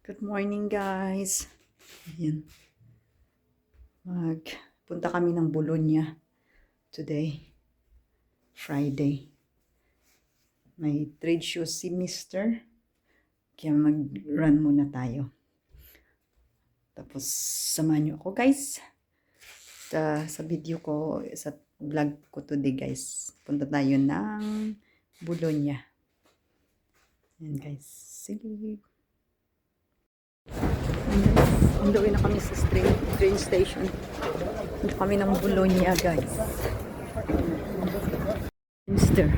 Good morning, guys. Ayan. Punta kami ng Bologna today, Friday. May trade show si Mr. Kaya mag-run muna tayo. Tapos, samahan niyo ako, guys. Sa video ko, sa vlog ko today, guys. Punta tayo ng Bologna. Ayan, guys. Sige. Anduin na kami sa train station. Punta kami ng Bologna, guys. Mister.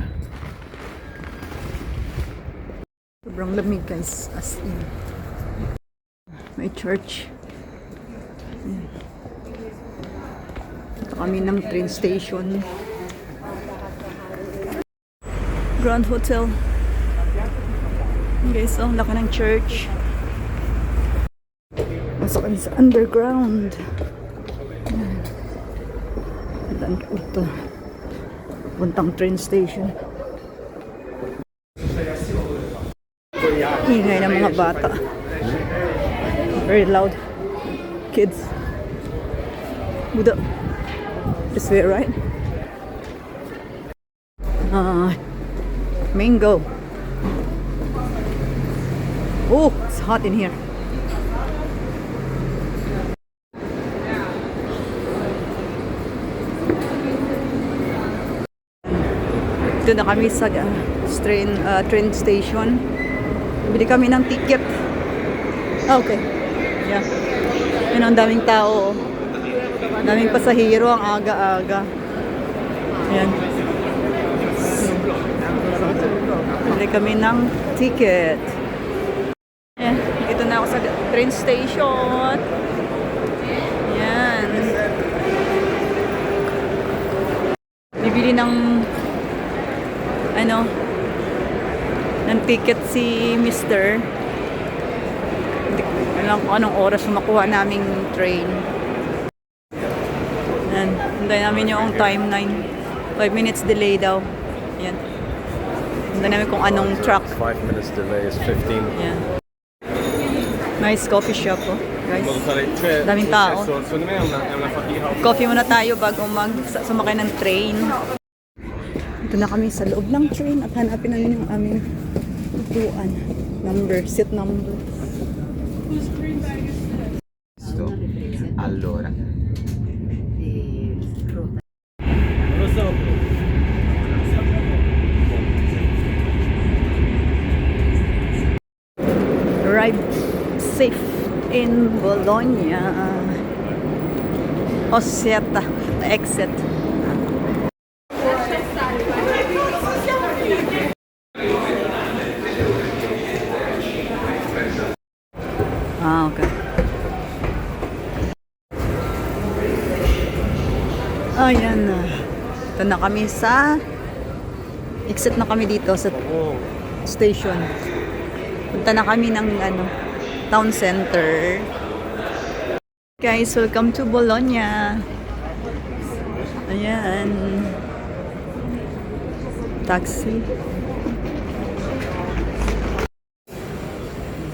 Sobrang lamig, guys. As in. May church. Punta kami ng train station. Grand Hotel. Guys, ang laki ng church. Masok kami sa underground. Ito. Puntang train station. Ingay ng mga bata. Very loud. Kids. Buda. This way, right? Mango. Oh, it's hot in here. Dito na kami sa train station. Bili kami ng ticket. Okay. Yeah. Yun, ang daming tao. Daming pasahero, ang aga-aga. Ayan. Bili kami ng ticket. Ayan. Dito na ako sa train station. Ayan. Bibili ng ng ticket si Mr. Hindi ko alam kung anong oras makuha naming train. Yan. Hintayin namin yung time 5 minutes delay daw. Yan. Hintayin namin kung anong truck. 5 minutes delay is 15. Yan. Nice coffee shop, oh, guys. Daming tao. Coffee muna tayo bago sumakay ng train. Ito na kami sa loob ng train at hanapin namin yung aming upuan. Seat number. Allora. Arrived safe in Bologna. Osetta, the exit. Okay. Ayan na. Ito na kami sa exit na kami dito sa station. Punta na kami ng town center. Guys, welcome to Bologna. Ayan. Taxi.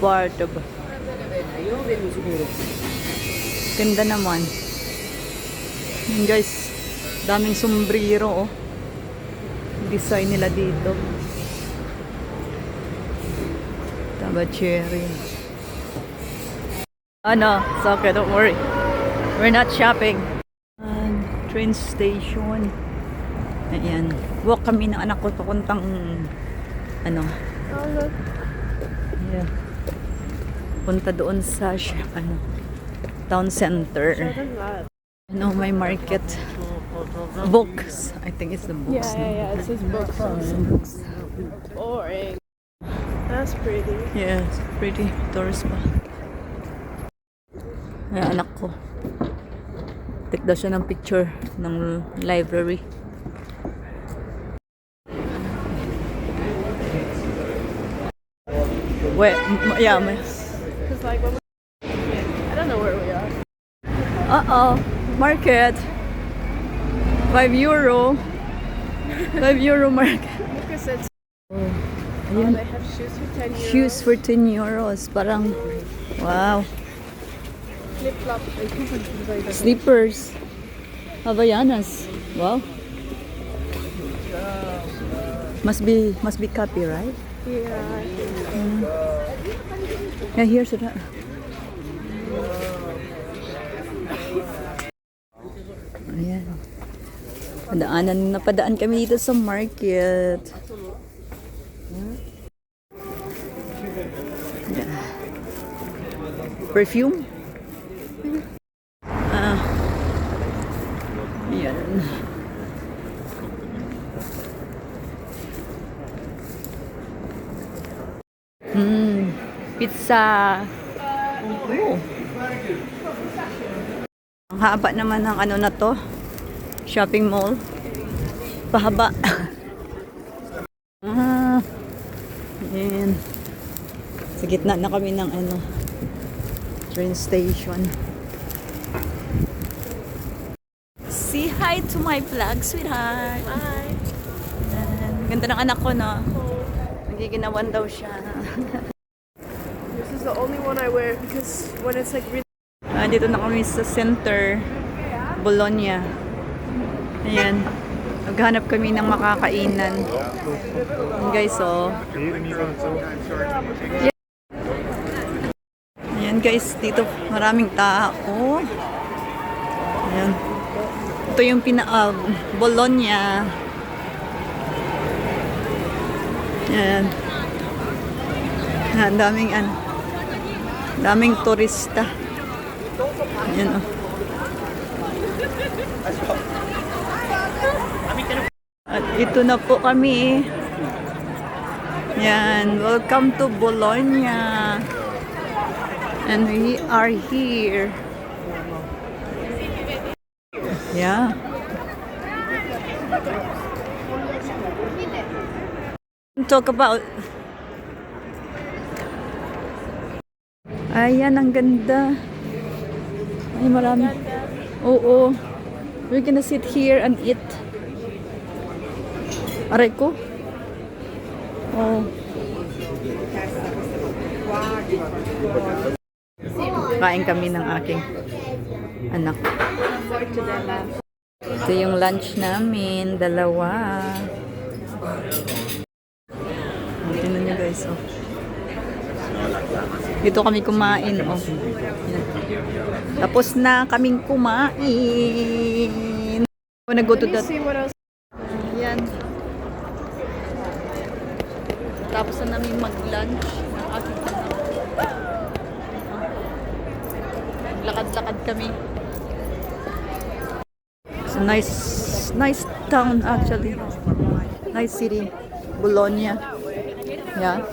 Bartab. Ganda naman. Yun, guys, daming sombrero, oh. Design nila dito. Taba cherry. It's okay, don't worry. We're not shopping. Train station. Ayan. Walk kami ng anak ko papuntang yeah. Punta doon sa town center. May market. Books. I think it's the books. Yeah. It says books. Boring. That's pretty. Yeah, it's pretty. Tourist pa. Ay, anak ko. Take daw siya ng picture ng library. Wait, yeah, may. Cause I don't know where we are. Market. €5. €5 market. Lucas said Ayan. they have shoes for €10. Shoes for €10. Parang Wow. Flip-flop. Slippers. Havaianas. Wow. Must be copyright. Yeah. Yeah, here's it. Ayan. Napadaan kami dito sa market. Yeah. Perfume? Ayan. Pizza. Oh. Ang haba naman ng ano na to. Shopping mall. Pahaba. Ayan. Sa gitna na kami ng ano, train station. Say hi to my vlog, sweetheart. Hi. Ayan. Ganda ng anak ko, no? Nagiginawan daw siya. This is the only one I wear because when it's like really Dito na kami sa center, Bologna. Ayan. Naghanap kami ng makakainan. Ayan guys, oh. Ayan guys, dito maraming tao. Ayan. Ito yung Bologna. Ayan. Ayan, daming turista. Ayan, oh. At ito na po kami. Yan, welcome to Bologna. And we are here. Yeah. Talk about. Ayan, ang ganda. Ay, marami. Oo. We're gonna sit here and eat. Aray ko. Oh. Kain kami ng aking anak. Ito yung lunch namin. Dalawa. Tingnan nyo guys, oh. Dito kami kumain, oh. Tapos na kaming kumain. Nag-go to that. see what else. Ayan. Tapos na namin mag-lunch ng aking anak. Lakad-lakad kami. It's a nice town actually. Nice city. Bologna. Yeah.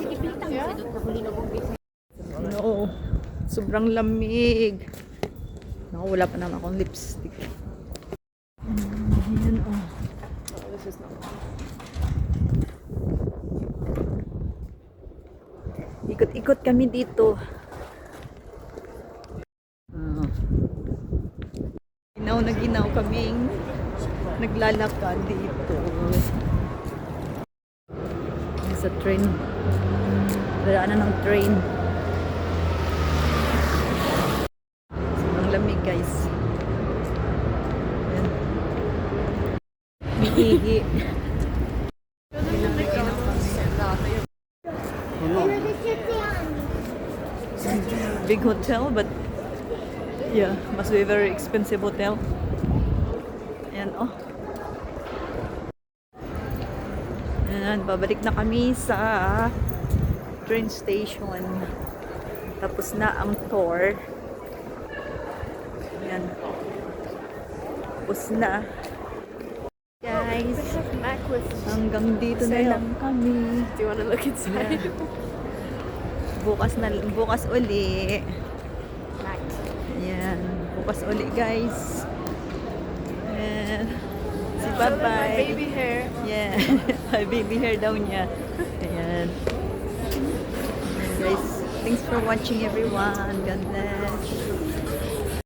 No. Sobrang lamig. Naku, wala pa naman akong lipstick. Ayan, oh. Ikot-ikot kami dito. Ginaw na ginaw kaming naglalakad dito. Sa train. Daraanan ng train. Sobrang lamig guys. Ayan. Miihi. Big hotel, but yeah, must be a very expensive hotel. Ayan, oh. Ayan, babalik na kami sa train station. Tapos na ang tour. Ayan. Tapos na. Guys, hanggang dito na lang kami. Do you want to look inside? Bukas uli. Ayan. Bukas uli guys. Ayan. Bye-bye. My baby hair. Yeah. My baby hair daw niya. Ayan. Guys, thanks for watching everyone. God bless.